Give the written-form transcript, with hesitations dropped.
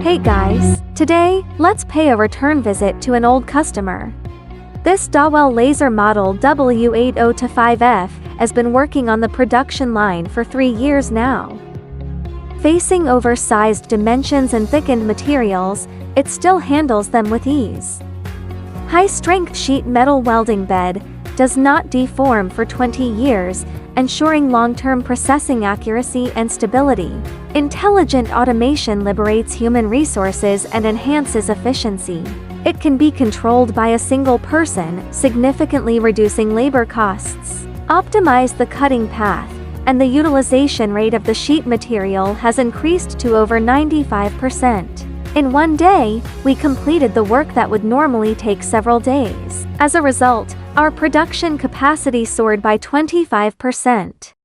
Hey guys, today, let's pay a return visit to an old customer. This Dawell laser model W8025F has been working on the production line for 3 years now. Facing oversized dimensions and thickened materials, it still handles them with ease. High-strength sheet metal welding bed does not deform for 20 years, ensuring long-term processing accuracy and stability. Intelligent automation liberates human resources and enhances efficiency. It can be controlled by a single person, significantly reducing labor costs. Optimize the cutting path, and the utilization rate of the sheet material has increased to over 95%. In one day, we completed the work that would normally take several days. As a result, our production capacity soared by 25%.